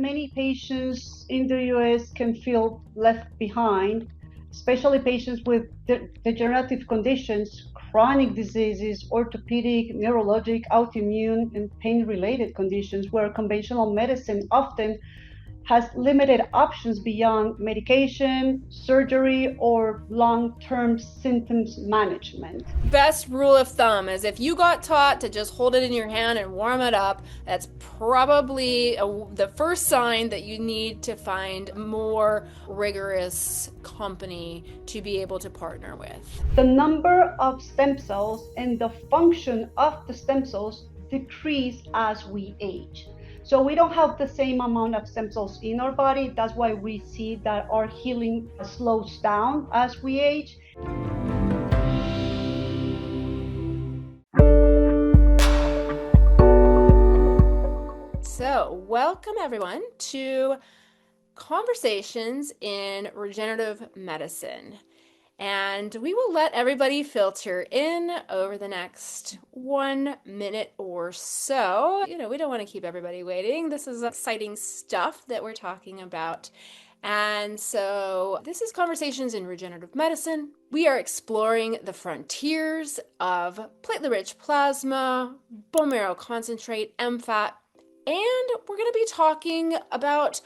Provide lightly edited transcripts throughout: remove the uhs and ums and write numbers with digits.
many patients in the US can feel left behind, especially patients with degenerative conditions, chronic diseases, orthopedic, neurologic, autoimmune, and pain-related conditions where conventional medicine often has limited options beyond medication, surgery, or long-term symptoms management. Best rule of thumb is if you got taught to just hold it in your hand and warm it up, that's probably the first sign that you need to find more rigorous company to be able to partner with. The number of stem cells and the function of the stem cells decrease as we age. So we don't have the same amount of stem cells in our body. That's why we see that our healing slows down as we age. So, welcome everyone to Conversations in Regenerative Medicine. And we will let everybody filter in over the next 1 minute or so. We don't want to keep everybody waiting. This is exciting stuff that we're talking about. And so this is Conversations in Regenerative Medicine. We are exploring the frontiers of platelet-rich plasma, bone marrow concentrate, MFAT, and we're going to be talking about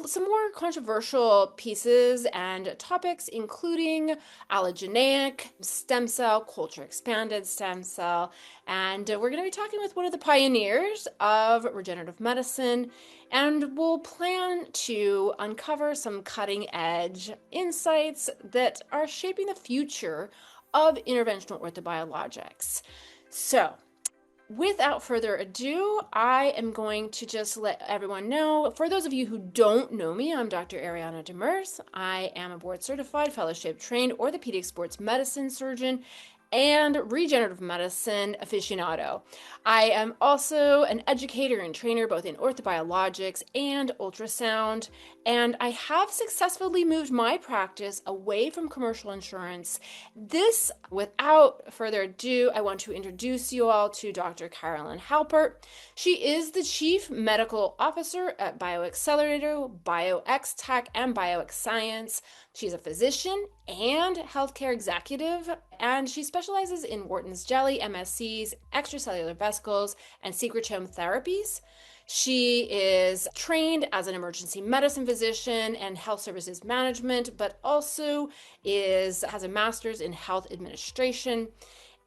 some more controversial pieces and topics, including allogeneic stem cell, culture expanded stem cell. And we're going to be talking with one of the pioneers of regenerative medicine. And we'll plan to uncover some cutting edge insights that are shaping the future of interventional orthobiologics. So, without further ado, I am going to just let everyone know, for those of you who don't know me, I'm Dr. Ariana Demers. I am a board-certified, fellowship-trained orthopedic sports medicine surgeon and regenerative medicine aficionado. I am also an educator and trainer both in orthobiologics and ultrasound, and I have successfully moved my practice away from commercial insurance. This, without further ado, I want to introduce you all to Dr. Karolynn Halpert. She is the Chief Medical Officer at BioAccelerator, BioX Tech, and BioX Science. She's a physician and healthcare executive, and she specializes in Wharton's jelly, MSCs, extracellular vesicles, and secretome therapies. She is trained as an emergency medicine physician and health services management, but also has a master's in health administration.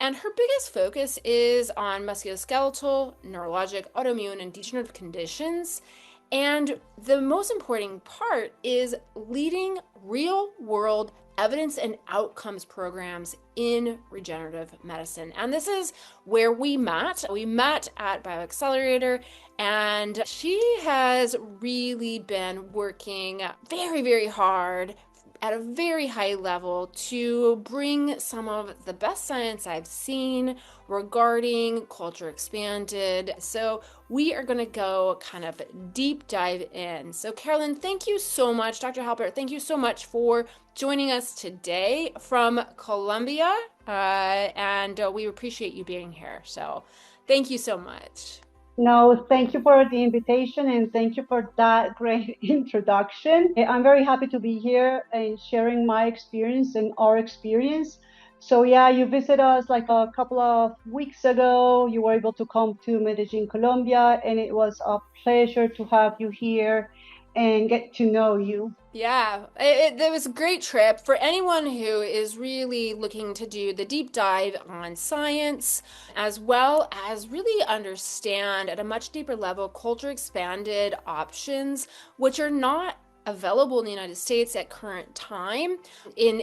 And her biggest focus is on musculoskeletal, neurologic, autoimmune, and degenerative conditions. And the most important part is leading real-world evidence and outcomes programs in regenerative medicine. And this is where we met. We met at BioAccelerator, and she has really been working very, very hard at a very high level to bring some of the best science I've seen regarding culture expanded. So we are going to go kind of deep dive in. So Karolynn, thank you so much. Dr. Halpert, thank you so much for joining us today from Colombia. And we appreciate you being here. So thank you so much. No, thank you for the invitation and thank you for that great introduction. I'm very happy to be here and sharing my experience and our experience. So yeah, you visited us like a couple of weeks ago. You were able to come to Medellin, Colombia, and it was a pleasure to have you here and get to know you. Yeah, it was a great trip for anyone who is really looking to do the deep dive on science, as well as really understand at a much deeper level culture expanded options, which are not available in the United States at current time in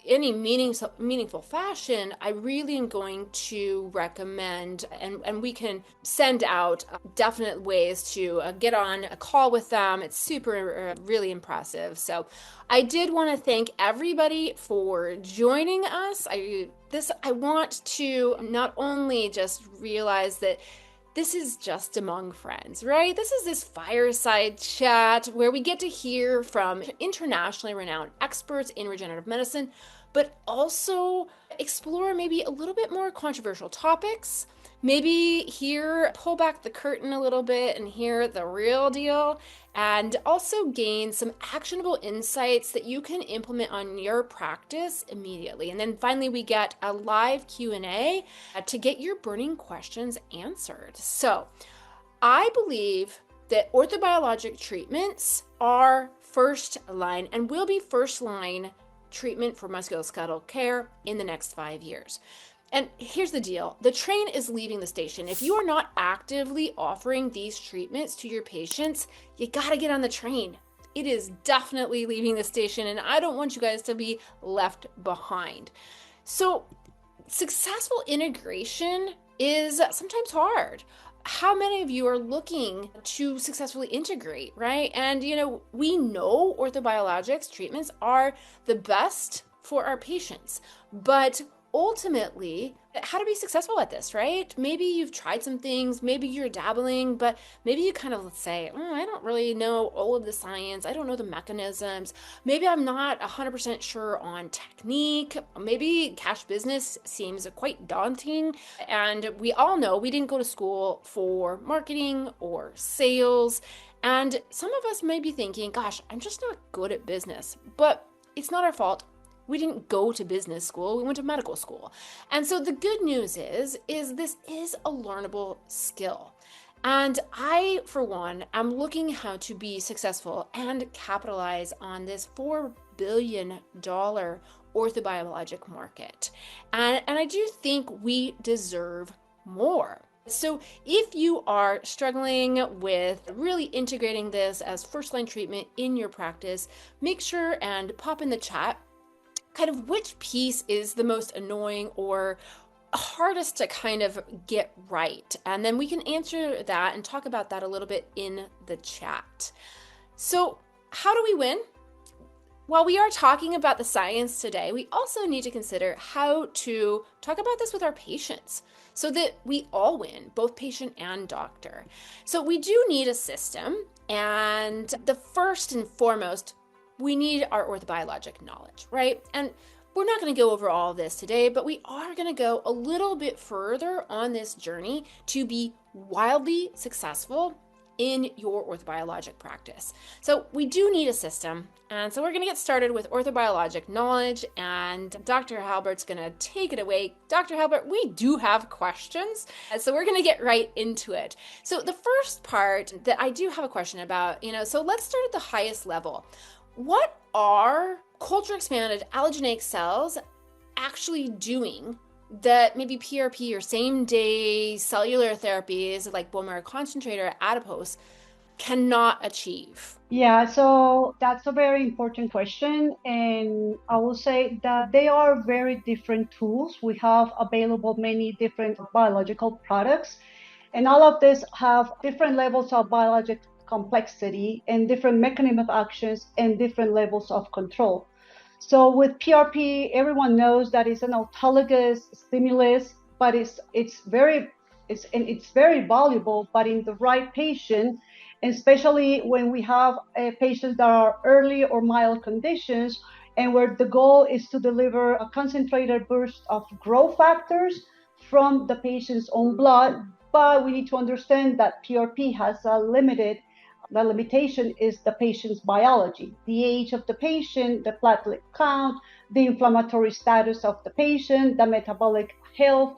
any meaningful fashion. I really am going to recommend, and we can send out definite ways to get on a call with them. It's super, really impressive. So I did want to thank everybody for joining us. I want to not only just realize that this is just among friends, right? This is this fireside chat where we get to hear from internationally renowned experts in regenerative medicine, but also explore maybe a little bit more controversial topics, maybe pull back the curtain a little bit and hear the real deal, and also gain some actionable insights that you can implement on your practice immediately. And then finally, we get a live Q&A to get your burning questions answered. So I believe that orthobiologic treatments are first line and will be first line treatment for musculoskeletal care in the next 5 years. And here's the deal. The train is leaving the station. If you are not actively offering these treatments to your patients, you got to get on the train. It is definitely leaving the station, and I don't want you guys to be left behind. So successful integration is sometimes hard. How many of you are looking to successfully integrate, right? And, we know orthobiologics treatments are the best for our patients, but ultimately, how to be successful at this, right? Maybe you've tried some things, maybe you're dabbling, but maybe you kind of say, I don't really know all of the science. I don't know the mechanisms. Maybe I'm not 100% sure on technique. Maybe cash business seems quite daunting. And we all know we didn't go to school for marketing or sales. And some of us may be thinking, gosh, I'm just not good at business, but it's not our fault. We didn't go to business school, we went to medical school. And so the good news is this is a learnable skill. And I, for one, am looking how to be successful and capitalize on this $4 billion orthobiologic market. And I do think we deserve more. So if you are struggling with really integrating this as first-line treatment in your practice, make sure and pop in the chat kind of which piece is the most annoying or hardest to kind of get right. And then we can answer that and talk about that a little bit in the chat. So how do we win? While we are talking about the science today, we also need to consider how to talk about this with our patients so that we all win, both patient and doctor. So we do need a system, and the first and foremost, we need our orthobiologic knowledge, right? And we're not going to go over all of this today, but we are going to go a little bit further on this journey to be wildly successful in your orthobiologic practice. So we do need a system. And so we're going to get started with orthobiologic knowledge, and Dr. Halpert's going to take it away. Dr. Halpert, we do have questions, and so we're going to get right into it. So the first part that I do have a question about, so let's start at the highest level. What are culture expanded allogeneic cells actually doing that maybe PRP or same day cellular therapies like bone marrow concentrator, adipose cannot achieve? Yeah, so that's a very important question. And I will say that they are very different tools. We have available many different biological products, and all of this have different levels of biologic complexity and different mechanism of actions and different levels of control. So with PRP, everyone knows that it's an autologous stimulus, but it's very valuable, but in the right patient, especially when we have patients that are early or mild conditions, and where the goal is to deliver a concentrated burst of growth factors from the patient's own blood. But we need to understand that PRP has the limitation is the patient's biology, the age of the patient, the platelet count, the inflammatory status of the patient, the metabolic health,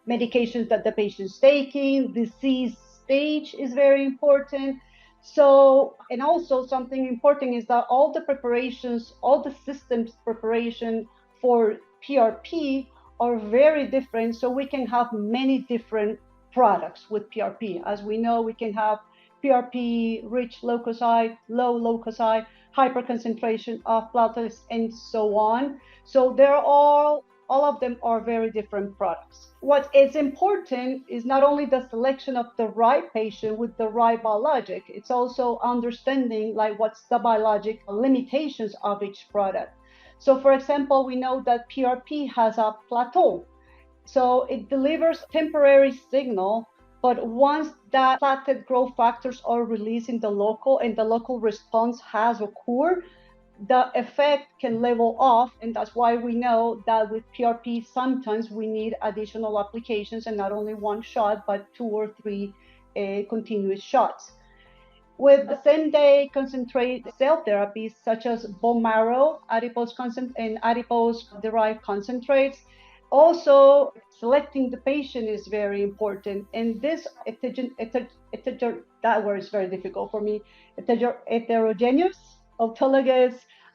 medications that the patient's taking, disease stage is very important. So, and also something important is that all the preparations, all the systems preparation for PRP are very different. So we can have many different products with PRP. As we know, we can have PRP, rich leukocyte, low leukocyte, hyperconcentration of platelets, and so on. So they're all of them are very different products. What is important is not only the selection of the right patient with the right biologic, it's also understanding like what's the biologic limitations of each product. So for example, we know that PRP has a plateau. So it delivers temporary signal, but once the platelet growth factors are released in the local and the local response has occurred, the effect can level off, and that's why we know that with PRP sometimes we need additional applications and not only one shot but 2 or 3 continuous shots. With the same-day concentrate cell therapies such as bone marrow, and adipose-derived concentrates, also selecting the patient is very important. And this that word is very difficult for me. Heterogeneous autologous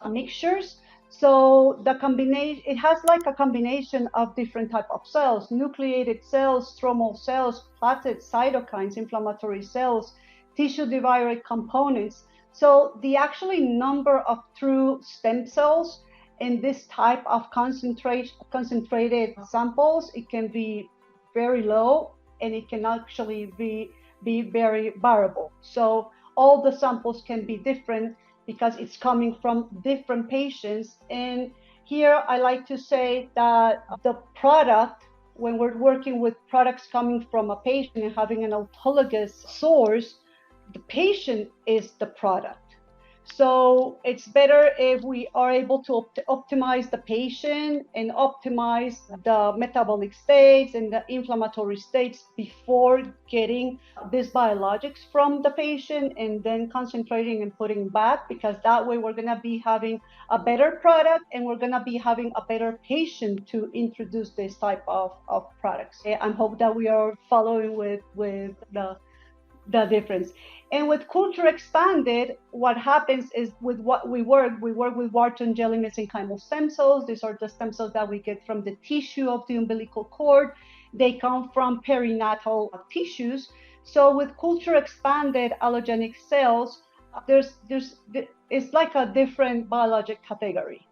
mixtures. So the combination, it has like a combination of different type of cells: nucleated cells, stromal cells, platelets, cytokines, inflammatory cells, tissue-divided components. So the actually number of true stem cells in this type of concentrated samples, it can be very low, and it can actually be very variable. So all the samples can be different because it's coming from different patients. And here I like to say that the product, when we're working with products coming from a patient and having an autologous source, the patient is the product. So it's better if we are able to optimize the patient and optimize the metabolic states and the inflammatory states before getting these biologics from the patient and then concentrating and putting back, because that way we're going to be having a better product and we're going to be having a better patient to introduce this type of products. I hope that we are following with the difference. And with culture expanded, what happens is with what we work with Wharton jelly mesenchymal stem cells. These are the stem cells that we get from the tissue of the umbilical cord. They come from perinatal tissues. So with culture expanded allogenic cells, it's like a different biologic category.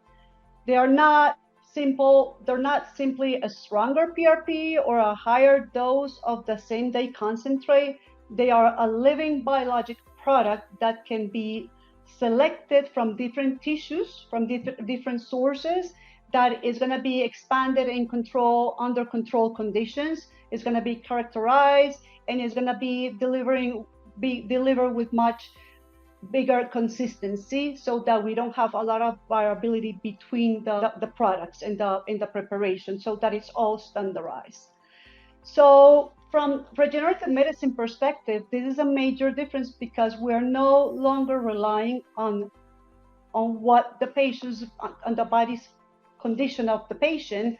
They are not simply a stronger PRP or a higher dose of the same day concentrate. They are a living biologic product that can be selected from different tissues, from different sources, that is going to be expanded in under control conditions. It's going to be characterized, and it's going to be delivered with much bigger consistency, so that we don't have a lot of variability between the products in the preparation, so that it's all standardized. So from regenerative medicine perspective, this is a major difference, because we're no longer relying on what the patient's, on the body's condition of the patient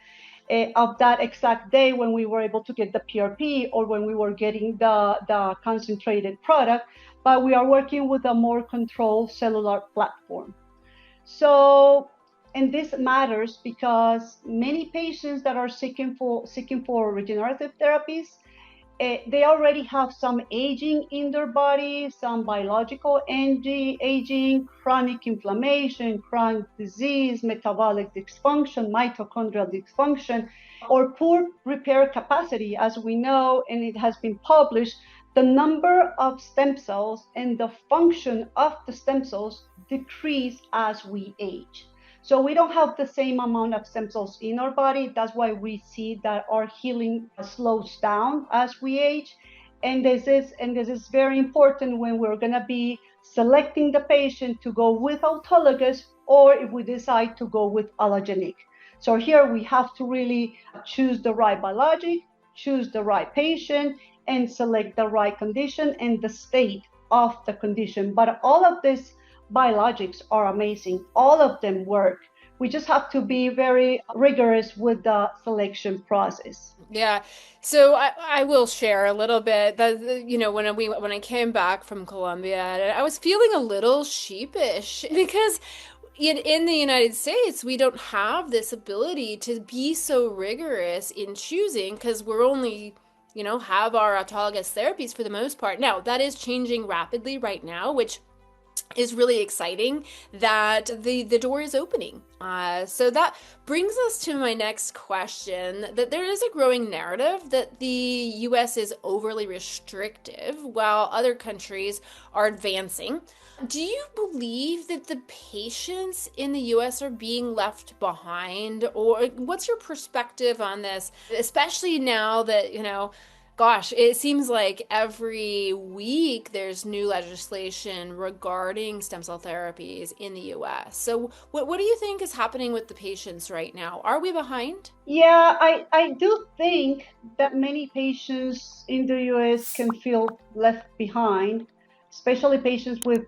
of that exact day when we were able to get the PRP or when we were getting the concentrated product, but we are working with a more controlled cellular platform. So, and this matters because many patients that are seeking for regenerative therapies, they already have some aging in their body, some biological aging, chronic inflammation, chronic disease, metabolic dysfunction, mitochondrial dysfunction, or poor repair capacity. As we know, and it has been published, the number of stem cells and the function of the stem cells decrease as we age. So we don't have the same amount of stem cells in our body. That's why we see that our healing slows down as we age. And this is very important when we're going to be selecting the patient to go with autologous, or if we decide to go with allogenic. So here we have to really choose the right biologic, choose the right patient, and select the right condition and the state of the condition. But all of these biologics are amazing. All of them work. We just have to be very rigorous with the selection process. Yeah. So I will share a little bit that, when I came back from Colombia, I was feeling a little sheepish because in the United States, we don't have this ability to be so rigorous in choosing, because we're only have our autologous therapies for the most part. Now, that is changing rapidly right now, which is really exciting that the door is opening. So that brings us to my next question, that there is a growing narrative that the US is overly restrictive while other countries are advancing. Do you believe that the patients in the US are being left behind, or what's your perspective on this, especially now that, Gosh, it seems like every week there's new legislation regarding stem cell therapies in the US. So, what do you think is happening with the patients right now? Are we behind? Yeah, I do think that many patients in the US can feel left behind, especially patients with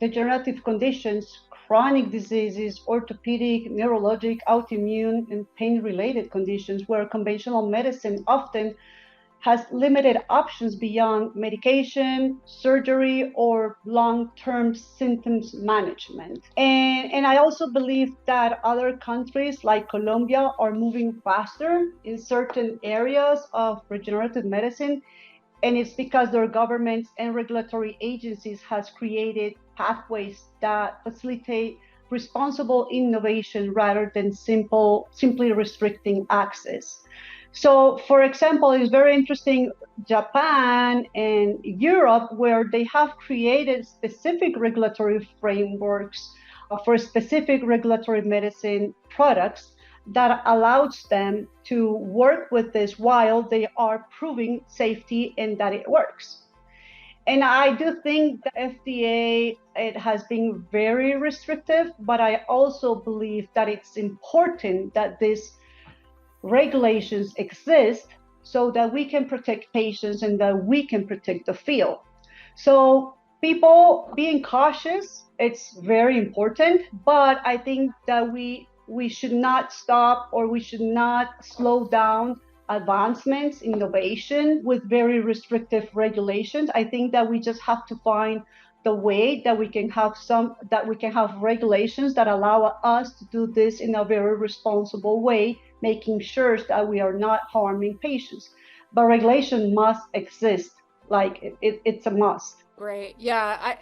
degenerative conditions, chronic diseases, orthopedic, neurologic, autoimmune, and pain-related conditions where conventional medicine often has limited options beyond medication, surgery, or long-term symptoms management. And I also believe that other countries like Colombia are moving faster in certain areas of regenerative medicine. And it's because their governments and regulatory agencies has created pathways that facilitate responsible innovation rather than simply restricting access. So, for example, it's very interesting, Japan and Europe, where they have created specific regulatory frameworks for specific regulatory medicine products that allows them to work with this while they are proving safety and that it works. And I do think the FDA, it has been very restrictive, but I also believe that it's important that these regulations exist so that we can protect patients and that we can protect the field. So people being cautious, it's very important, but I think that we should not stop or we should not slow down advancements, innovation with very restrictive regulations. I think that we just have to find the way that we can have regulations that allow us to do this in a very responsible way, making sure that we are not harming patients. But regulation must exist, like it's a must. Right. Yeah.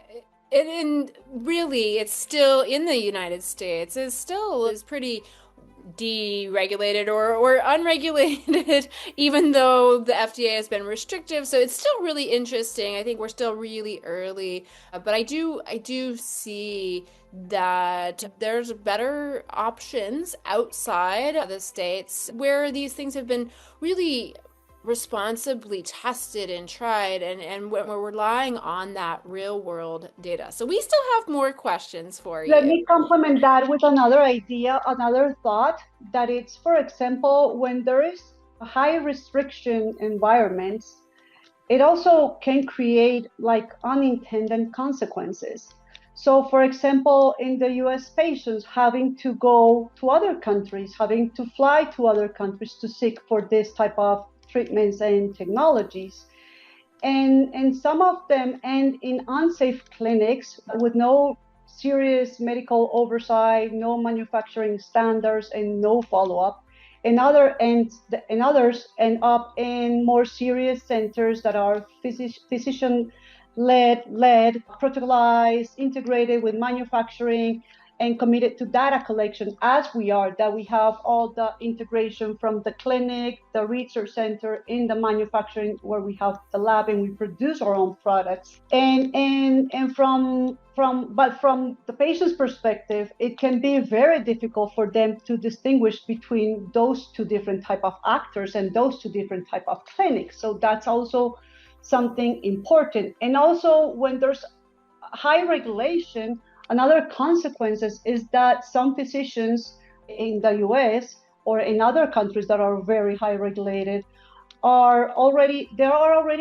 And really, it's still in the United States. It still is pretty deregulated or unregulated, even though the FDA has been restrictive. So it's still really interesting. I think we're still really early, but I do see that there's better options outside of the States where these things have been really responsibly tested and tried, and we're relying on that real world data. So we still have more questions for Let you. me complement that with another idea, another thought, that it's, for example, when there is a high restriction environments, it also can create like unintended consequences. So, for example, in the US, patients having to go to other countries, having to fly to other countries to seek for this type of treatments and technologies. And some of them end in unsafe clinics with no serious medical oversight, no manufacturing standards, and no follow-up. And others end up in more serious centers that are physician-led, protocolized, integrated with manufacturing, and committed to data collection as we are, that we have all the integration from the clinic, the research center, in the manufacturing where we have the lab and we produce our own products. And from the patient's perspective, it can be very difficult for them to distinguish between those two different type of actors and those two different type of clinics. So that's also something important. And also when there's high regulation, another consequences is that some physicians in the US or in other countries that are very high regulated are already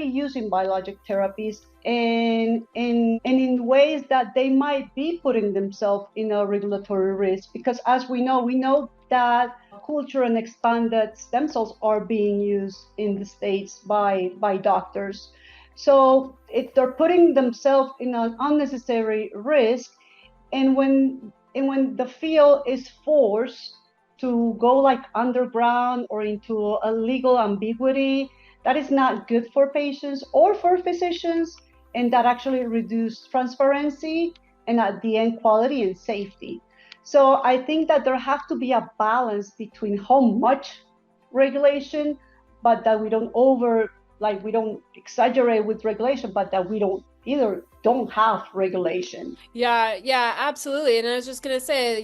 using biologic therapies and in ways that they might be putting themselves in a regulatory risk, because as we know that culture and expanded stem cells are being used in the States by doctors. So they're putting themselves in an unnecessary risk. And when the field is forced to go like underground or into a legal ambiguity, that is not good for patients or for physicians, and that actually reduces transparency and at the end quality and safety. So I think that there has to be a balance between how much regulation, but that we don't exaggerate with regulation, but that we don't either don't have regulation. Yeah, absolutely. And I was just gonna say,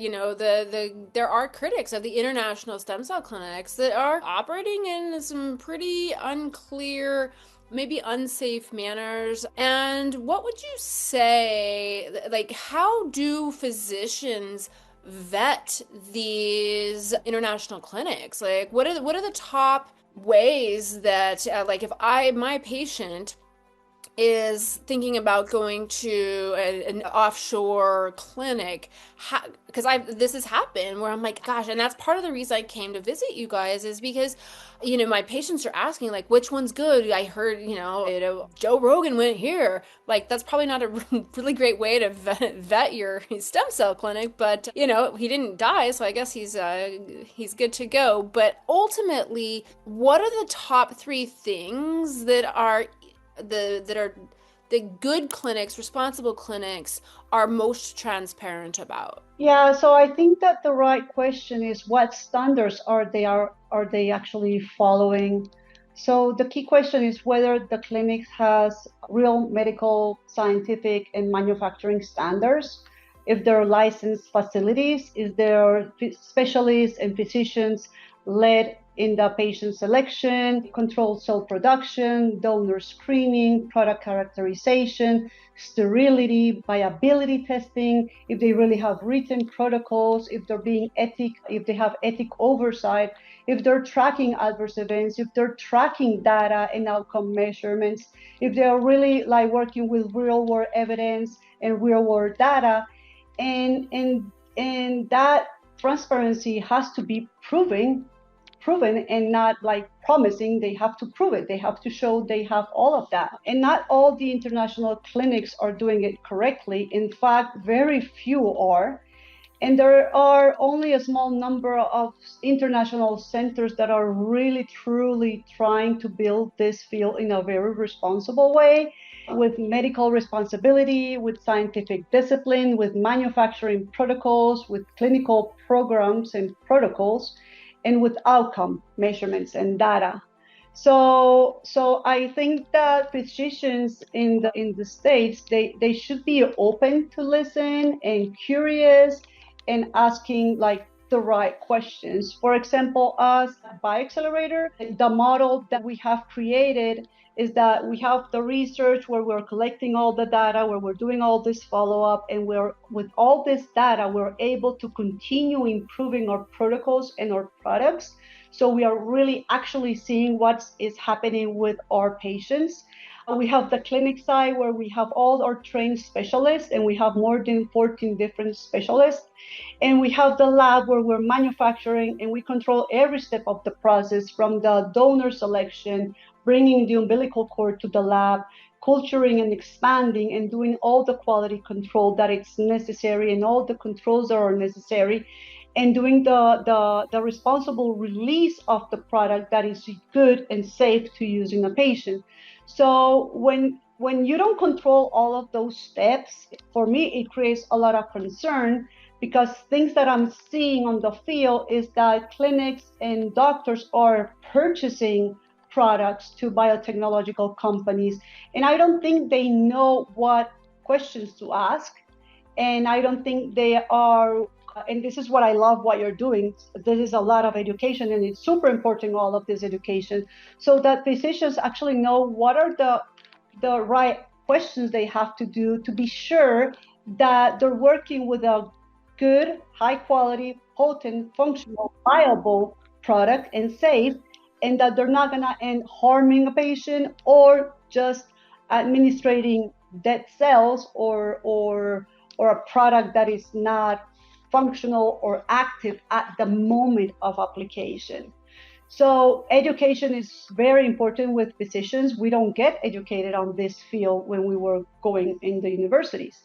there are critics of the international stem cell clinics that are operating in some pretty unclear, maybe unsafe manners. And what would you say, like, how do physicians vet these international clinics? Like, what are the top ways that, like, if my patient is thinking about going to an offshore clinic, because I this has happened where I'm like, gosh, and that's part of the reason I came to visit you guys, is because my patients are asking, like, which one's good. I heard Joe Rogan went here. Like, that's probably not a really great way to vet your stem cell clinic, but he didn't die, so I guess he's good to go. But ultimately, what are the top three things that are the good clinics, responsible clinics, are most transparent about? Yeah, so I think that the right question is, what standards are they actually following? So the key question is whether the clinic has real medical, scientific, and manufacturing standards. If there are licensed facilities, is there specialists and physicians led in the patient selection, controlled cell production, donor screening, product characterization, sterility, viability testing, if they really have written protocols, if they have ethic oversight, if they're tracking adverse events, if they're tracking data and outcome measurements, if they're really like working with real world evidence and real world data. And that transparency has to be proven and not like promising. They have to prove it. They have to show they have all of that. And not all the international clinics are doing it correctly. In fact, very few are. And there are only a small number of international centers that are really, truly trying to build this field in a very responsible way, with medical responsibility, with scientific discipline, with manufacturing protocols, with clinical programs and protocols, and with outcome measurements and data. So I think that physicians in the States, they should be open to listen and curious and asking like the right questions. For example, us BioAccelerator, the model that we have created is that we have the research where we're collecting all the data, where we're doing all this follow-up, and we're with all this data, we're able to continue improving our protocols and our products. So we are really actually seeing what is happening with our patients. We have the clinic side where we have all our trained specialists, and we have more than 14 different specialists. And we have the lab where we're manufacturing, and we control every step of the process, from the donor selection, bringing the umbilical cord to the lab, culturing and expanding, and doing all the quality control that is necessary and all the controls that are necessary, and doing the responsible release of the product that is good and safe to use in a patient. So when you don't control all of those steps, for me, it creates a lot of concern, because things that I'm seeing on the field is that clinics and doctors are purchasing products to biotechnological companies. And I don't think they know what questions to ask. And I don't think they are, and this is what I love what you're doing. This is a lot of education, and it's super important, all of this education, so that physicians actually know what are the right questions they have to do to be sure that they're working with a good, high quality, potent, functional, viable product and safe, and that they're not going to end harming a patient or just administrating dead cells or a product that is not functional or active at the moment of application. So education is very important with physicians. We don't get educated on this field when we were going in the universities.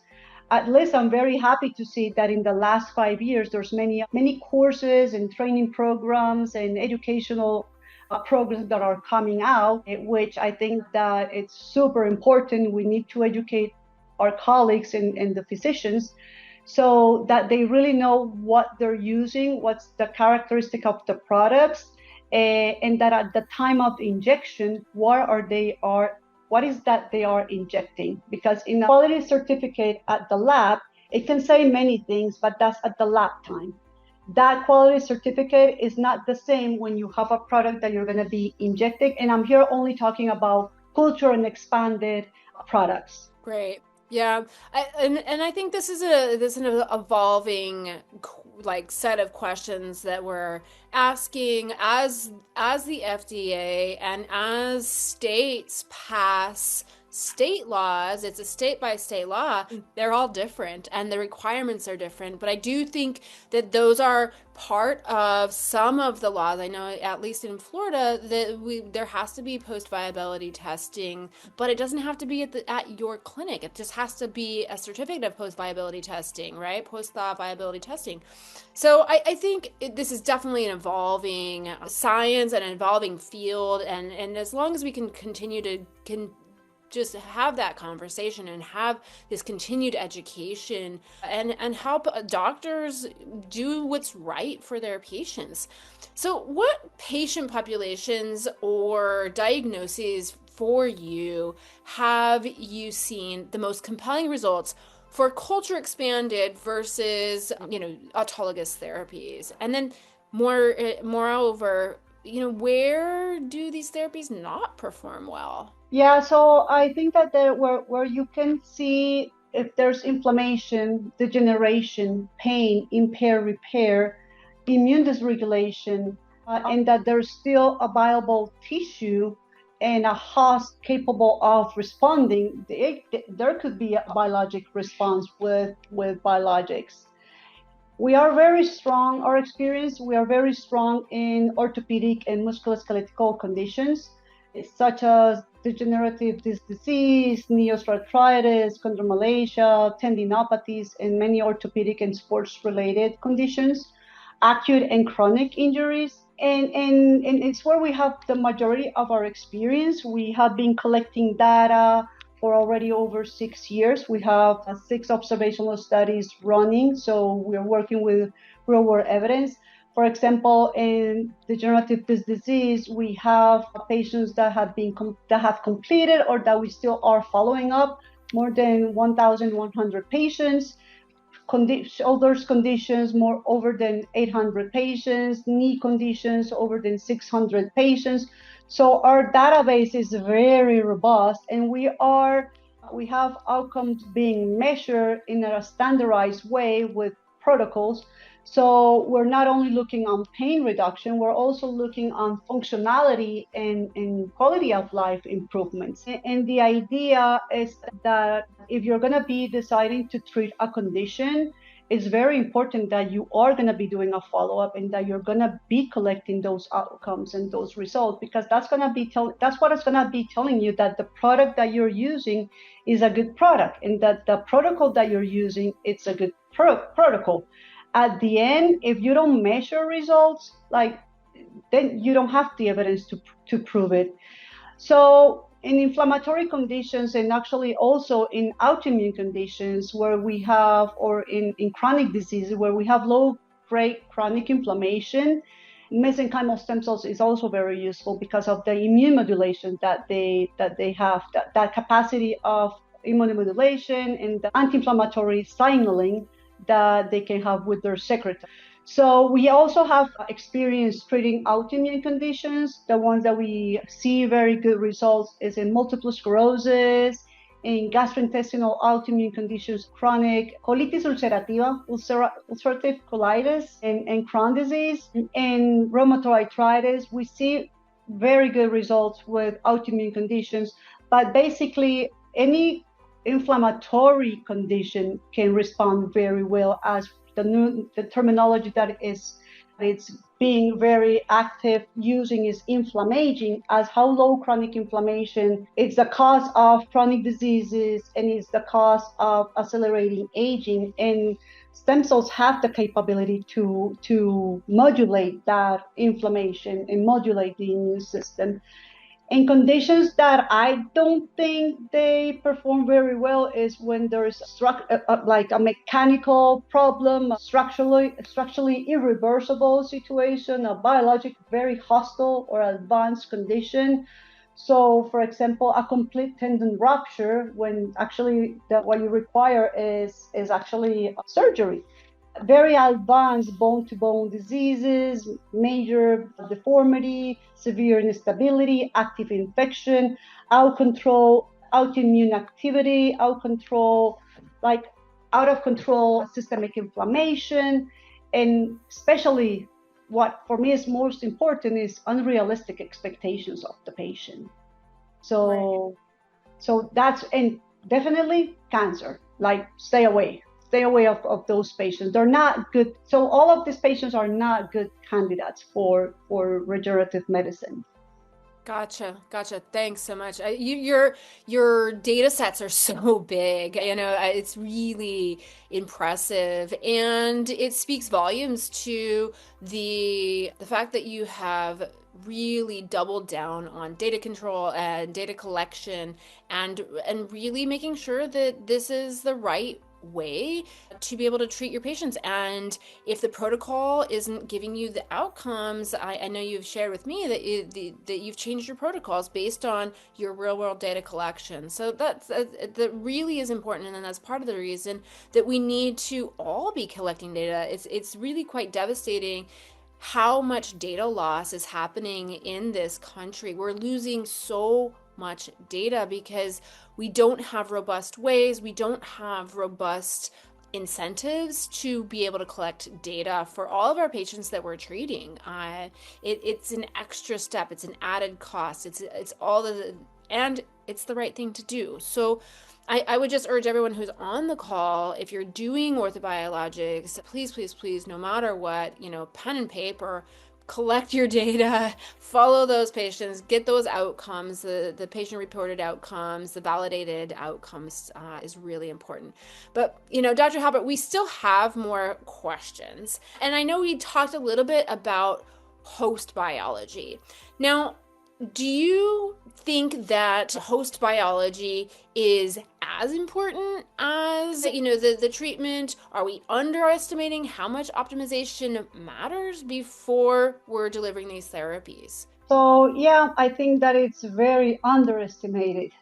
At least I'm very happy to see that in the last 5 years, there's many courses and training programs and educational programs that are coming out, which I think that it's super important. We need to educate our colleagues and the physicians so that they really know what they're using, what's the characteristic of the products, and that at the time of the injection, what are what is that they are injecting. Because in a quality certificate at the lab, it can say many things, but that's at the lab time. That quality certificate is not the same when you have a product that you're going to be injecting. And I'm here only talking about culture and expanded products. Great. Yeah. And I think this is an evolving set of questions that we're asking as the FDA and as states pass state laws. It's a state by state law. They're all different and the requirements are different, but I do think that those are part of some of the laws. I know at least in Florida that there has to be post viability testing, but it doesn't have to be at your clinic. It just has to be a certificate of post viability testing, right? Post thaw viability testing. So I think this is definitely an evolving science and an evolving field, and as long as we can continue to just have that conversation and have this continued education and help doctors do what's right for their patients. So what patient populations or diagnoses for you have you seen the most compelling results for culture expanded versus, autologous therapies? And then moreover, where do these therapies not perform well? Yeah, so I think that where you can see if there's inflammation, degeneration, pain, impaired repair, immune dysregulation, and that there's still a viable tissue and a host capable of responding, there could be a biologic response with biologics. We are very strong, our experience, we are very strong in orthopedic and musculoskeletal conditions, such as degenerative disc disease, knee osteoarthritis, chondromalacia, tendinopathies, and many orthopedic and sports-related conditions, acute and chronic injuries. And it's where we have the majority of our experience. We have been collecting data for already over 6 years. We have 6 observational studies running, so we're working with real-world evidence. For example, in degenerative disc disease, we have patients that have completed or that we still are following up, more than 1,100 patients. Shoulders conditions, over than 800 patients. Knee conditions, over than 600 patients. So our database is very robust, and we have outcomes being measured in a standardized way with protocols. So we're not only looking on pain reduction, we're also looking on functionality and quality of life improvements. And the idea is that if you're going to be deciding to treat a condition, it's very important that you are going to be doing a follow-up and that you're going to be collecting those outcomes and those results, because that's what it's going to be telling you that the product that you're using is a good product, and that the protocol that you're using, it's a good protocol. At the end, if you don't measure results, then you don't have the evidence to prove it. So in inflammatory conditions, and actually also in autoimmune conditions where we have, or in chronic diseases where we have low-grade chronic inflammation, mesenchymal stem cells is also very useful because of the immune modulation that they have, that capacity of immunomodulation and the anti-inflammatory signaling that they can have with their secretome. So we also have experience treating autoimmune conditions. The ones that we see very good results is in multiple sclerosis, in gastrointestinal autoimmune conditions, chronic colitis ulcerativa, ulcerative colitis, and Crohn's disease, and rheumatoid arthritis. We see very good results with autoimmune conditions, but basically any inflammatory condition can respond very well, as the terminology that it's being very active using is inflammaging, as how low chronic inflammation is the cause of chronic diseases and is the cause of accelerating aging, and stem cells have the capability to modulate that inflammation and modulate the immune system. In conditions that I don't think they perform very well is when there's like a mechanical problem, a structurally irreversible situation, a biologic very hostile or advanced condition. So, for example, a complete tendon rupture, when actually what you require is actually surgery. Very advanced bone-to-bone diseases, major deformity, severe instability, active infection, out control, autoimmune activity, out of control systemic inflammation, and especially what for me is most important is unrealistic expectations of the patient. So, so that's, and definitely cancer, like stay away of those patients. They're not good. So all of these patients are not good candidates for regenerative medicine. Gotcha. Thanks so much. Your data sets are so big. It's really impressive, and it speaks volumes to the fact that you have really doubled down on data control and data collection, and really making sure that this is the right way to be able to treat your patients. And if the protocol isn't giving you the outcomes, I know you've shared with me that you've changed your protocols based on your real world data collection. So that really is important, and that's part of the reason that we need to all be collecting data. It's really quite devastating how much data loss is happening in this country. We're losing so much data because we don't have robust ways, we don't have robust incentives to be able to collect data for all of our patients that we're treating. It's an extra step, it's an added cost, it's and it's the right thing to do. So I would just urge everyone who's on the call, if you're doing orthobiologics, please, no matter what, pen and paper, collect your data, follow those patients, get those outcomes, the patient reported outcomes, the validated outcomes is really important. But, Dr. Halpert, we still have more questions. And I know we talked a little bit about host biology. Now, do you think that host biology is as important as the treatment? Are we underestimating how much optimization matters before we're delivering these therapies? So yeah, I think that it's very underestimated.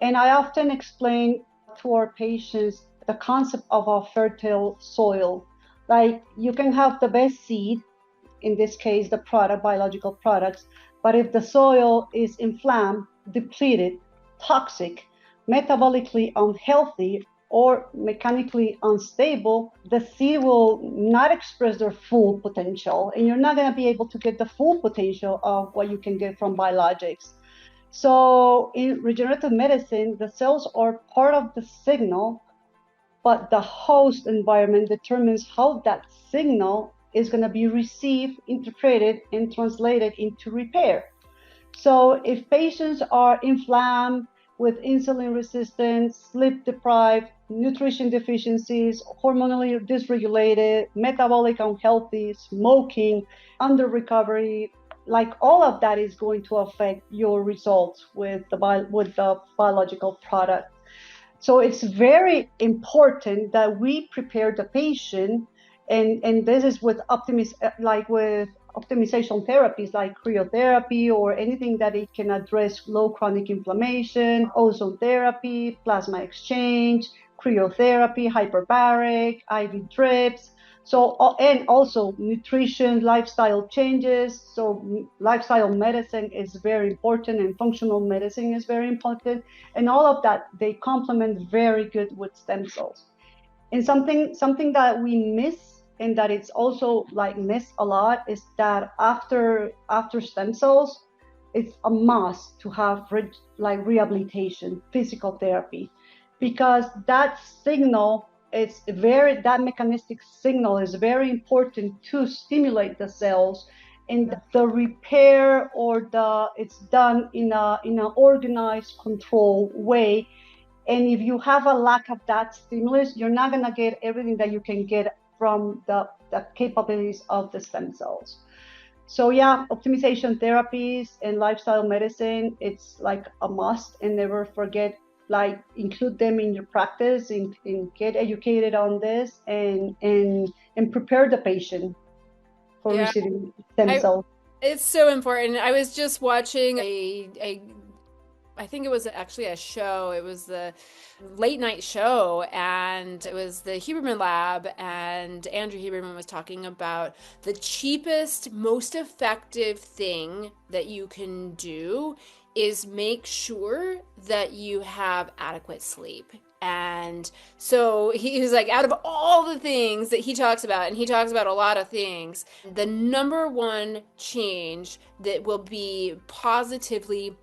And I often explain to our patients the concept of a fertile soil. Like, you can have the best seed, in this case, the biological products, but if the soil is inflamed, depleted, toxic, metabolically unhealthy, or mechanically unstable, the seed will not express their full potential, and you're not going to be able to get the full potential of what you can get from biologics. So in regenerative medicine, the cells are part of the signal, but the host environment determines how that signal is going to be received, interpreted, and translated into repair. So if patients are inflamed with insulin resistance, sleep deprived, nutrition deficiencies, hormonally dysregulated, metabolic unhealthy, smoking, under recovery, like all of that is going to affect your results with the biological product. So it's very important that we prepare the patient, and this is with optimization therapies like cryotherapy or anything that it can address low chronic inflammation, ozone therapy, plasma exchange, cryotherapy, hyperbaric, IV drips. So, and also nutrition, lifestyle changes. So lifestyle medicine is very important, and functional medicine is very important. And all of that, they complement very good with stem cells. And something that we miss, and that it's also missed a lot, is that after stem cells, it's a must to have rehabilitation, physical therapy, because that mechanistic signal is very important to stimulate the cells, and the repair it's done in an organized, controlled way. And if you have a lack of that stimulus, you're not going to get everything that you can get from the capabilities of the stem cells. So yeah, optimization therapies and lifestyle medicine, it's like a must, and never forget, include them in your practice, and get educated on this, and prepare the patient for receiving stem cells. It's so important. I was just watching a I think it was actually a show. It was the late night show, and it was the Huberman Lab, and Andrew Huberman was talking about the cheapest, most effective thing that you can do is make sure that you have adequate sleep. And so he was like, out of all the things that he talks about, and he talks about a lot of things, the number one change that will be positively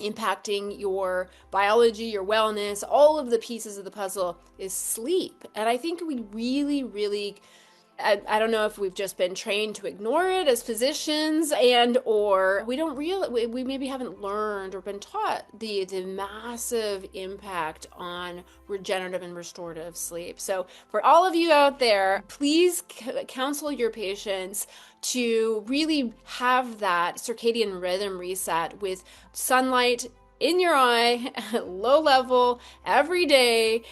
impacting your biology, your wellness, all of the pieces of the puzzle is sleep. And I think we really, really, I don't know if we've just been trained to ignore it as physicians, and or we don't really, we maybe haven't learned or been taught the massive impact on regenerative and restorative sleep. So for all of you out there, please counsel your patients to really have that circadian rhythm reset with sunlight in your eye, low level, every day,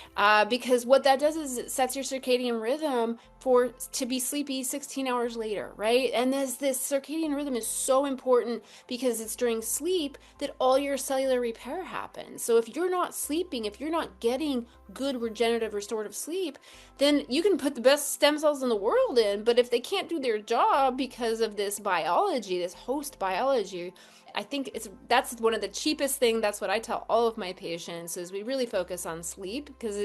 because what that does is it sets your circadian rhythm for to be sleepy 16 hours later, right? And this circadian rhythm is so important because it's during sleep that all your cellular repair happens. So if you're not sleeping, if you're not getting good regenerative restorative sleep, then you can put the best stem cells in the world in, but if they can't do their job because of this biology, this host biology, I think that's one of the cheapest things. That's what I tell all of my patients is we really focus on sleep because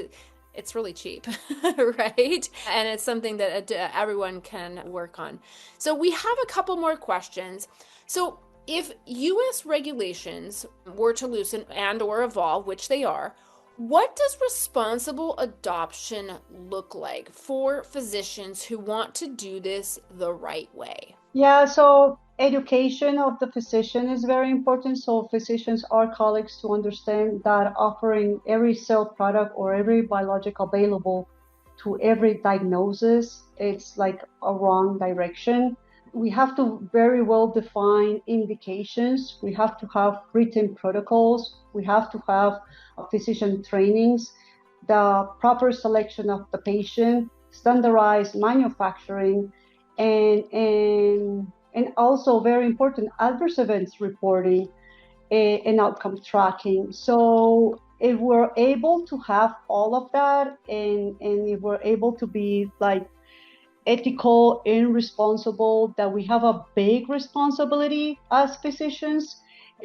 it's really cheap, right? And it's something that everyone can work on. So we have a couple more questions. So if US regulations were to loosen and or evolve, which they are, what does responsible adoption look like for physicians who want to do this the right way? Yeah, so education of the physician is very important. So physicians, our colleagues, to understand that offering every cell product or every biologic available to every diagnosis, it's like a wrong direction. We have to very well define indications. We have to have written protocols. We have to have physician trainings, the proper selection of the patient, standardized manufacturing, and also very important adverse events reporting and outcome tracking. So if we're able to have all of that, and if we're able to be like ethical and responsible, that we have a big responsibility as physicians,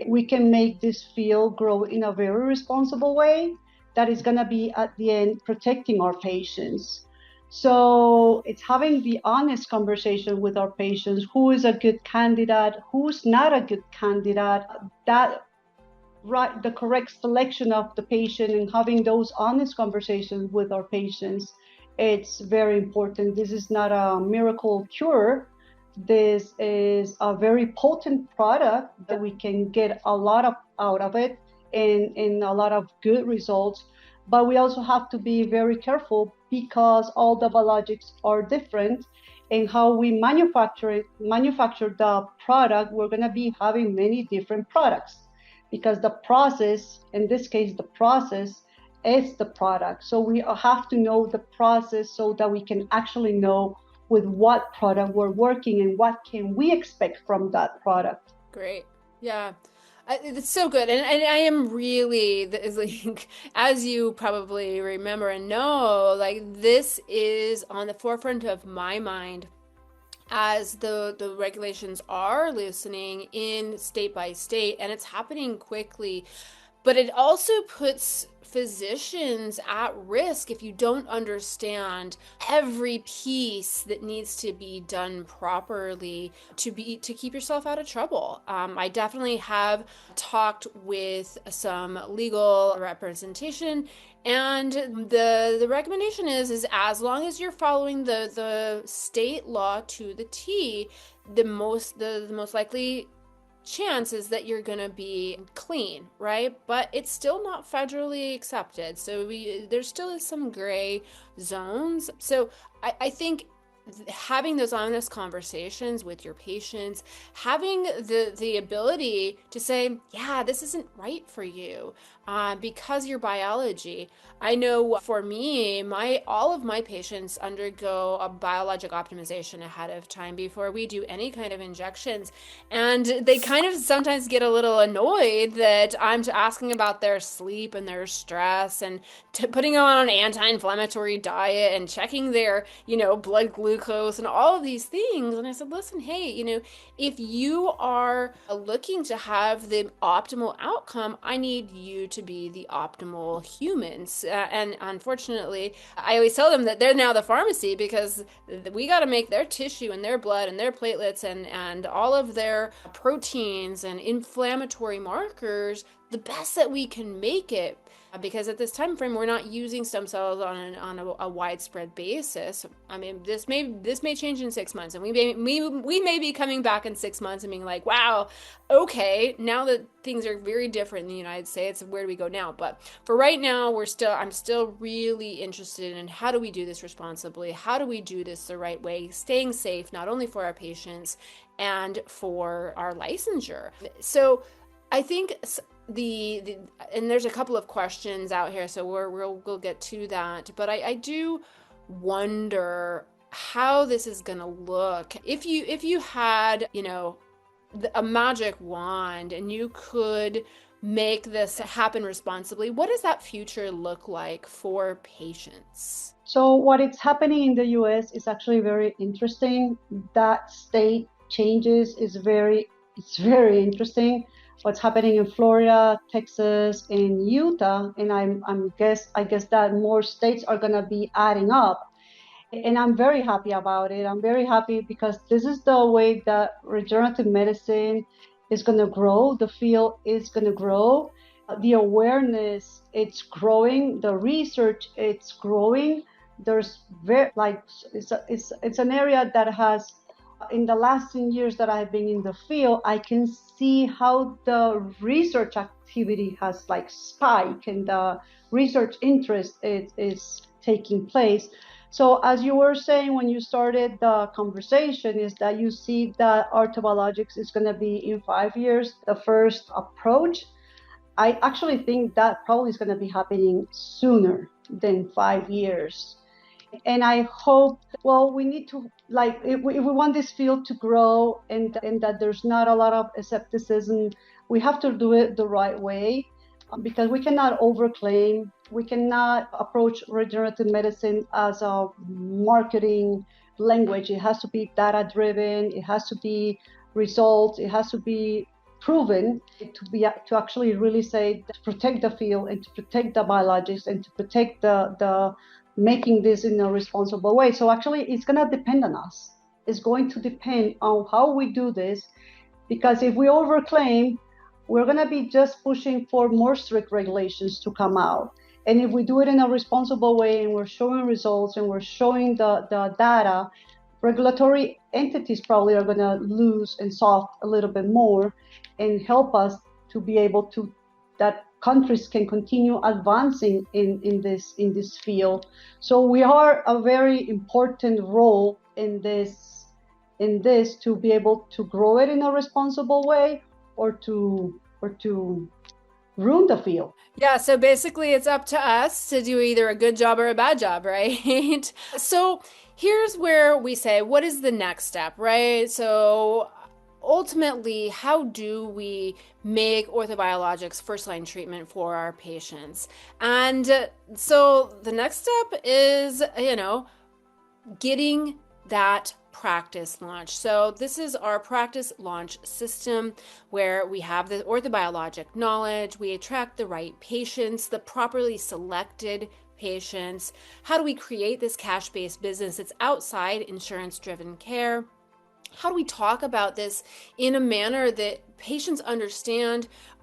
we can make this field grow in a very responsible way that is going to be at the end protecting our patients. So it's having the honest conversation with our patients, who is a good candidate, who's not a good candidate, that right, the correct selection of the patient, and having those honest conversations with our patients. It's very important. This is not a miracle cure. This is a very potent product that we can get a lot of out of it, and a lot of good results. But we also have to be very careful because all the biologics are different, and how we manufacture the product, we're going to be having many different products because the process, in this case, the process is the product. So we have to know the process so that we can actually know with what product we're working and what can we expect from that product. Great. Yeah. It's so good. And I am really, like, as you probably remember and know, like this is on the forefront of my mind as the regulations are loosening in state by state, and it's happening quickly. But it also puts physicians at risk if you don't understand every piece that needs to be done properly to keep yourself out of trouble. I definitely have talked with some legal representation, and the recommendation is as long as you're following the state law to the T, the most likely chance is that you're going to be clean, right? But it's still not federally accepted. So there still is some gray zones. So I think having those honest conversations with your patients, having the ability to say, yeah, this isn't right for you, because your biology. I know for me, my all of my patients undergo a biologic optimization ahead of time before we do any kind of injections, and they kind of sometimes get a little annoyed that I'm asking about their sleep and their stress and putting them on an anti-inflammatory diet and checking their, blood glucose and all of these things. And I said, listen, hey, if you are looking to have the optimal outcome, I need you to be the optimal humans. And unfortunately, I always tell them that they're now the pharmacy, because we got to make their tissue and their blood and their platelets and all of their proteins and inflammatory markers the best that we can make it, because at this time frame we're not using stem cells on a widespread basis. I mean, this may change in 6 months, and we may be coming back in 6 months and being like, wow, okay, now that things are very different in the United States, where do we go now? But for right now, I'm still really interested in how do we do this responsibly, how do we do this the right way, staying safe not only for our patients and for our licensure. So I think and there's a couple of questions out here, so we'll get to that. But I do wonder how this is going to look if you had, a magic wand and you could make this happen responsibly. What does that future look like for patients? So what is happening in the US is actually very interesting. That state changes it's very interesting. What's happening in Florida, Texas, and Utah, and I guess that more states are going to be adding up, and I'm very happy about it. I'm very happy because this is the way that regenerative medicine is going to grow. The field is going to grow. The awareness, it's growing. The research, it's growing. There's it's an area that has, in the last 10 years that I've been in the field, I can see how the research activity has spiked, and the research interest is taking place. So as you were saying when you started the conversation, is that you see that Orthobiologics is going to be in 5 years the first approach. I actually think that probably is going to be happening sooner than 5 years. And I hope, well, we need to, if we want this field to grow and that there's not a lot of skepticism, we have to do it the right way, because we cannot overclaim. We cannot approach regenerative medicine as a marketing language. It has to be data driven. It has to be results. It has to be proven to actually really say, to protect the field and to protect the biologics and to protect the making this in a responsible way. So actually it's going to depend on us. It's going to depend on how we do this, because if we overclaim, we're going to be just pushing for more strict regulations to come out. And if we do it in a responsible way and we're showing results and we're showing the data, regulatory entities probably are going to lose and soft a little bit more and help us to be able to, that countries can continue advancing in this field. So we are a very important role in this to be able to grow it in a responsible way, or to ruin the field. Yeah, so basically it's up to us to do either a good job or a bad job, right? So here's where we say, what is the next step, right? So ultimately, how do we make orthobiologics first-line treatment for our patients? And so the next step is, getting that practice launch. So this is our practice launch system, where we have the orthobiologic knowledge, we attract the right patients, the properly selected patients. How do we create this cash-based business that's outside insurance-driven care? How do we talk about this in a manner that patients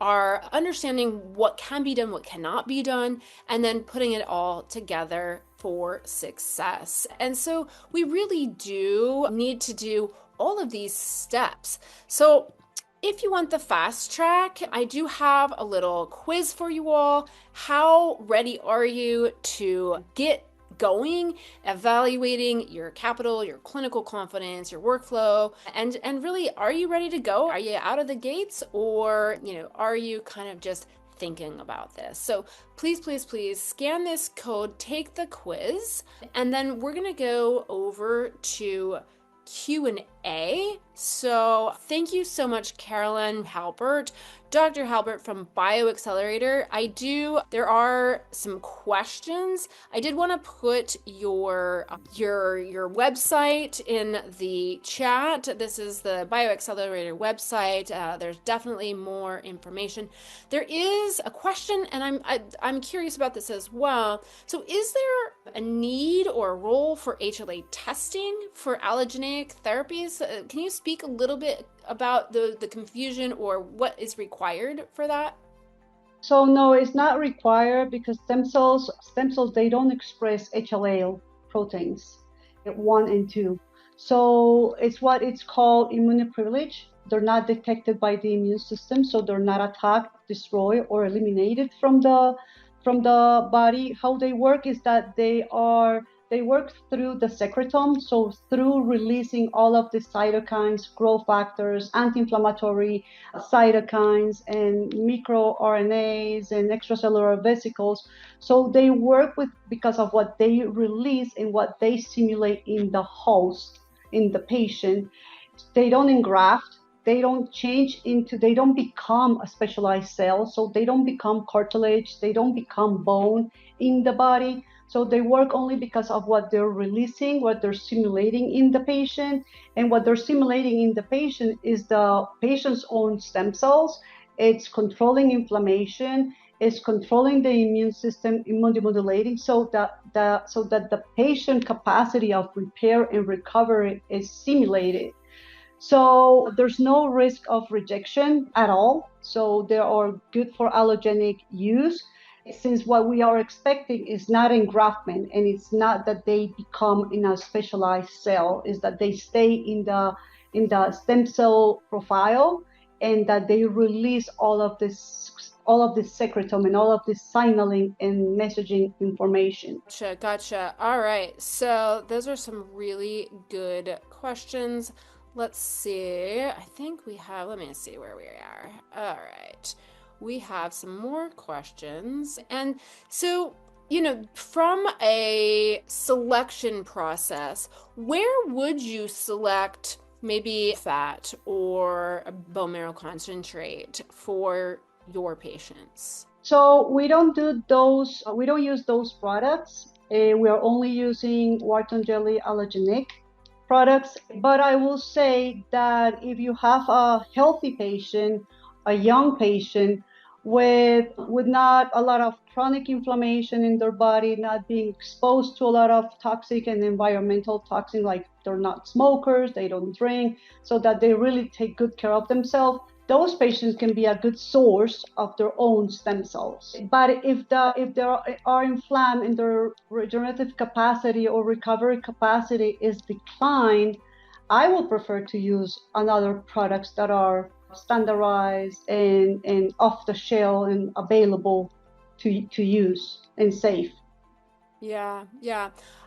are understanding what can be done, what cannot be done, and then putting it all together for success? And so we really do need to do all of these steps. So if you want the fast track, I do have a little quiz for you all. How ready are you to get going, evaluating your capital, your clinical confidence, your workflow, and really, are you ready to go? Are you out of the gates, or are you kind of just thinking about this? So please, please, please scan this code, take the quiz, and then we're going to go over to Q&A. So thank you so much, Karolynn Halpert, Dr. Halpert from BioAccelerator. There are some questions. I did want to put your website in the chat. This is the BioAccelerator website. There's definitely more information. There is a question, and I'm curious about this as well. So is there a need or a role for HLA testing for allogeneic therapies? Can you speak a little bit about the confusion or what is required for that? So no, it's not required because stem cells, they don't express HLA proteins 1 and 2. So it's what it's called immunoprivilege. They're not detected by the immune system, so they're not attacked, destroyed, or eliminated from the body. How they work is that they work through the secretome, so through releasing all of the cytokines, growth factors, anti-inflammatory cytokines, and microRNAs and extracellular vesicles. So they work because of what they release and what they stimulate in the host, in the patient. They don't engraft. They don't they don't become a specialized cell, so they don't become cartilage, they don't become bone in the body. So they work only because of what they're releasing, what they're stimulating in the patient. And what they're stimulating in the patient is the patient's own stem cells. It's controlling inflammation, it's controlling the immune system, immunomodulating, so that the patient capacity of repair and recovery is stimulated. So there's no risk of rejection at all. So they are good for allogenic use, since what we are expecting is not engraftment, and it's not that they become in a specialized cell, is that they stay in the stem cell profile, and that they release all of this secretome and all of this signaling and messaging information. Gotcha. All right. So those are some really good questions. Let's see. Let me see where we are. All right. We have some more questions. And so, from a selection process, where would you select maybe fat or a bone marrow concentrate for your patients? So we don't use those products. We are only using Wharton jelly allogeneic products. But I will say that if you have a healthy patient, a young patient with not a lot of chronic inflammation in their body, not being exposed to a lot of toxic and environmental toxins, like they're not smokers, they don't drink, so that they really take good care of themselves, those patients can be a good source of their own stem cells. But if they are inflamed and their regenerative capacity or recovery capacity is declined, I will prefer to use another products that are standardized and off the shelf and available to use and safe. Yeah.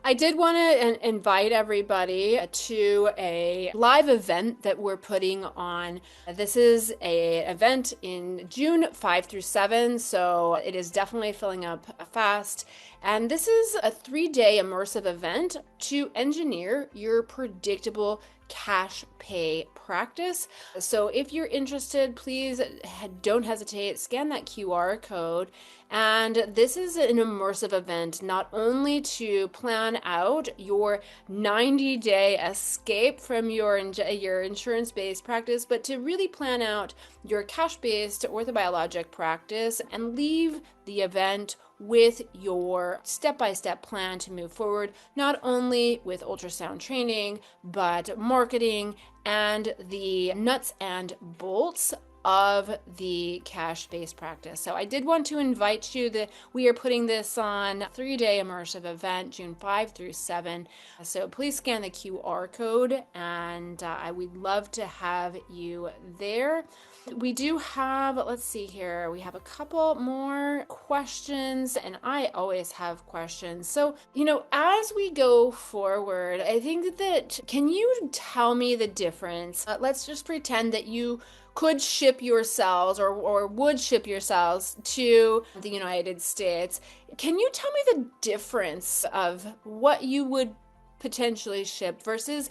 I did want to invite everybody to a live event that we're putting on. This is an event in June 5 through 7, so it is definitely filling up fast. And this is a 3-day immersive event to engineer your predictable cash pay practice. So if you're interested, please don't hesitate, scan that QR code. And this is an immersive event, not only to plan out your 90-day escape from your insurance-based practice, but to really plan out your cash-based orthobiologic practice and leave the event with your step-by-step plan to move forward, not only with ultrasound training, but marketing and the nuts and bolts of the cash-based practice. So I did want to invite you that we are putting this on a 3-day immersive event, June 5 through 7. So please scan the QR code, and I would love to have you there. We do have, let's see here, we have a couple more questions, and I always have questions. So, as we go forward, I think that, can you tell me the difference? Let's just pretend that you could ship your cells or would ship your cells to the United States. Can you tell me the difference of what you would potentially ship versus,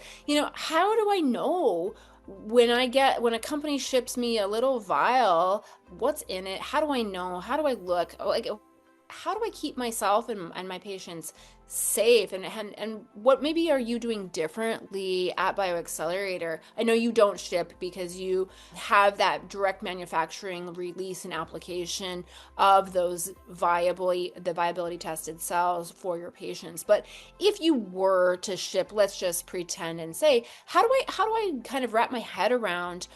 how do I know when a company ships me a little vial, what's in it? How do I know? How do I look? Like, how do I keep myself and my patients safe? And what maybe are you doing differently at BioAccelerator? I know you don't ship because you have that direct manufacturing release and application of the viability tested cells for your patients. But if you were to ship, let's just pretend and say, how do I kind of wrap my head around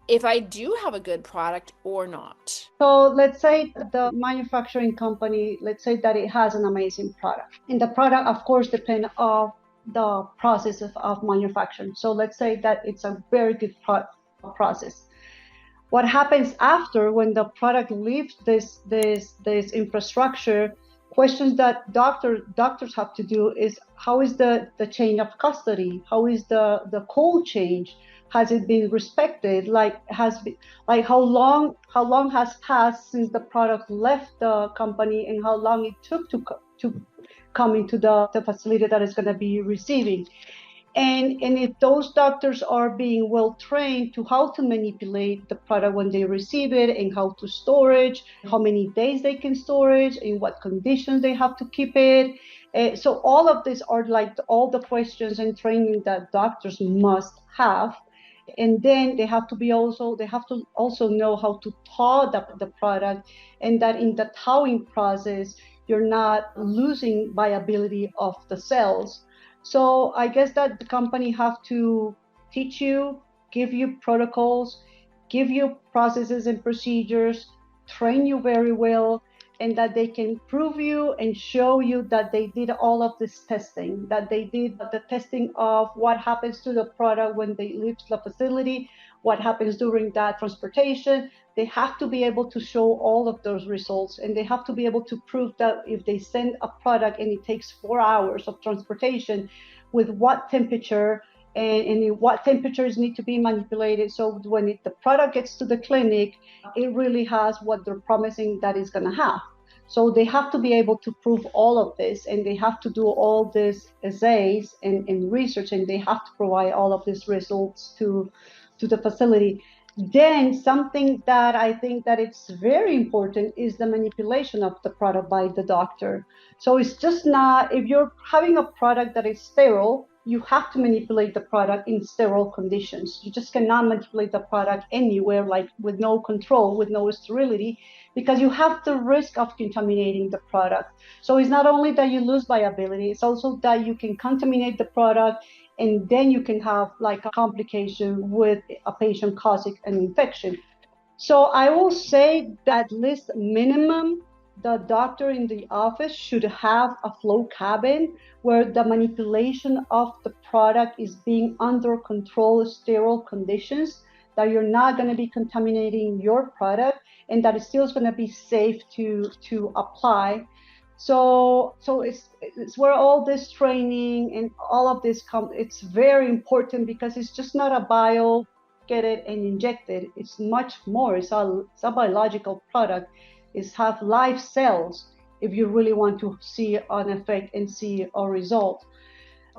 if I do have a good product or not? So let's say the manufacturing company, let's say that it has an amazing product. And the product, of course, depends on the process of manufacturing. So let's say that it's a very good process. What happens after when the product leaves this infrastructure, questions that doctors have to do is, how is the chain of custody? How is the cold chain? Has it been respected? How long has passed since the product left the company, and how long it took to come into the facility that is going to be receiving? And if those doctors are being well trained to how to manipulate the product when they receive it, and how to store it, how many days they can store it, in what conditions they have to keep it. So all of these are like all the questions and training that doctors must have. And then they have to also know how to thaw the product, and that in the thawing process, you're not losing viability of the cells. So I guess that the company have to teach you, give you protocols, give you processes and procedures, train you very well, and that they can prove you and show you that they did all of this testing, that they did the testing of what happens to the product when they leave the facility, what happens during that transportation. They have to be able to show all of those results, and they have to be able to prove that if they send a product and it takes 4 hours of transportation, with what temperature and what temperatures need to be manipulated. So when the product gets to the clinic, it really has what they're promising that it's going to have. So they have to be able to prove all of this, and they have to do all these essays and research, and they have to provide all of these results to the facility. Then something that I think that it's very important is the manipulation of the product by the doctor. So it's just not, if you're having a product that is sterile, you have to manipulate the product in sterile conditions. You just cannot manipulate the product anywhere, like with no control, with no sterility, because you have the risk of contaminating the product. So it's not only that you lose viability, it's also that you can contaminate the product, and then you can have like a complication with a patient causing an infection. So I will say that at least minimum, the doctor in the office should have a flow cabin where the manipulation of the product is being under controlled, sterile conditions, that you're not going to be contaminating your product, and that it still is going to be safe to apply. So it's where all this training and all of this it's very important, because it's just not a bio, get it and inject it. It's much more. It's a biological product. It's have live cells if you really want to see an effect and see a result.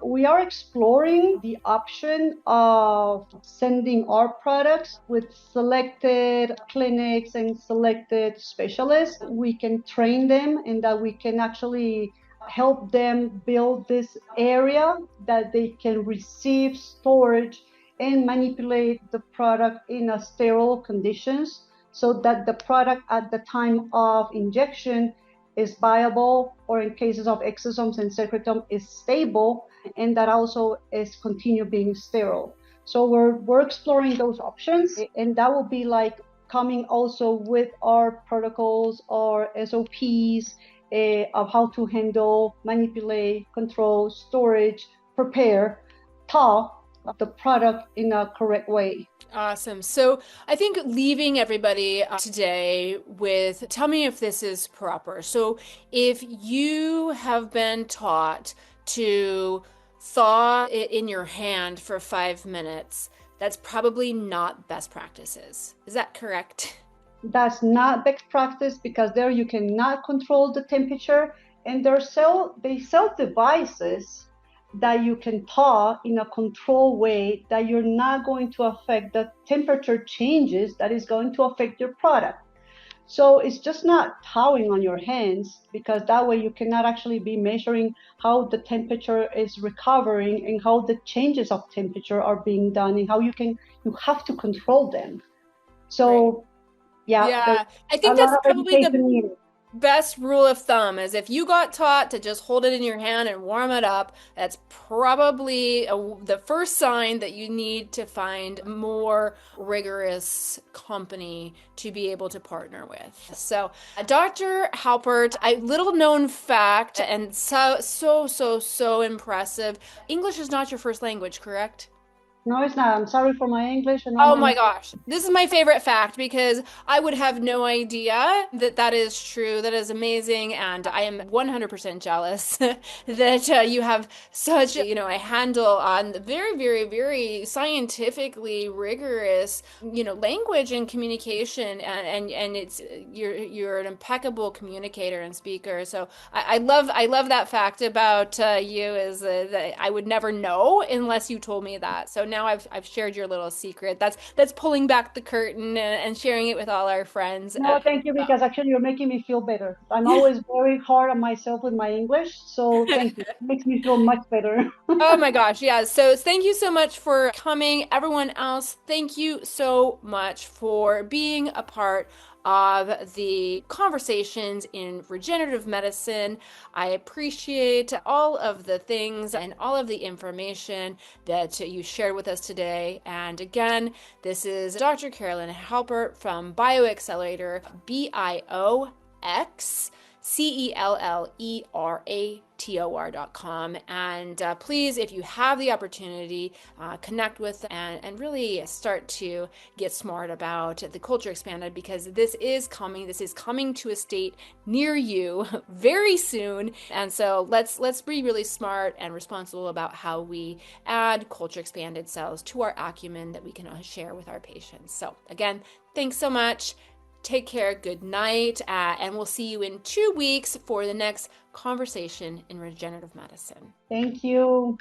We are exploring the option of sending our products with selected clinics and selected specialists. We can train them, and that we can actually help them build this area that they can receive, storage, and manipulate the product in a sterile conditions, so that the product at the time of injection is viable, or in cases of exosomes and secretome is stable, and that also is continue being sterile. So we're exploring those options, and that will be like coming also with our protocols or SOPs of how to handle, manipulate, control, storage, prepare, thaw, the product in a correct way. Awesome. So I think leaving everybody today with, tell me if this is proper. So if you have been taught to thaw it in your hand for 5 minutes, that's probably not best practices. Is that correct? That's not best practice because there you cannot control the temperature, and they sell devices that you can thaw in a controlled way that you're not going to affect the temperature changes that is going to affect your product. So it's just not thawing on your hands, because that way you cannot actually be measuring how the temperature is recovering and how the changes of temperature are being done and how you have to control them. So Right. yeah, there's Yeah, I a think lot that's of probably the education needed. best rule of thumb is if you got taught to just hold it in your hand and warm it up, that's probably the first sign that you need to find more rigorous company to be able to partner with. So, Dr. Halpert, a little known fact and so impressive. English is not your first language, correct? No, it's not. I'm sorry for my English and all Oh my my gosh. This is my favorite fact because I would have no idea that that is true. That is amazing. And I am 100% jealous that you have such, a handle on the very scientifically rigorous, language and communication. And it's, you're an impeccable communicator and speaker. So I love that fact about you is that I would never know unless you told me that. So now I've shared your little secret. That's pulling back the curtain and sharing it with all our friends. No, thank you, because actually you're making me feel better. I'm always very hard on myself with my English, so thank you. It makes me feel much better. Oh my gosh, yeah. So thank you so much for coming. Everyone else, thank you so much for being a part of the conversations in regenerative medicine. I appreciate all of the things and all of the information that you shared with us today. And again, this is Dr. Karolynn Halpert from BioAccelerator, BioAccelerator.com. And please, if you have the opportunity, connect with and really start to get smart about the culture expanded, because this is coming. This is coming to a state near you very soon. And so let's be really smart and responsible about how we add culture expanded cells to our acumen that we can share with our patients. So again, thanks so much. Take care. Good night. And we'll see you in 2 weeks for the next conversation in regenerative medicine. Thank you.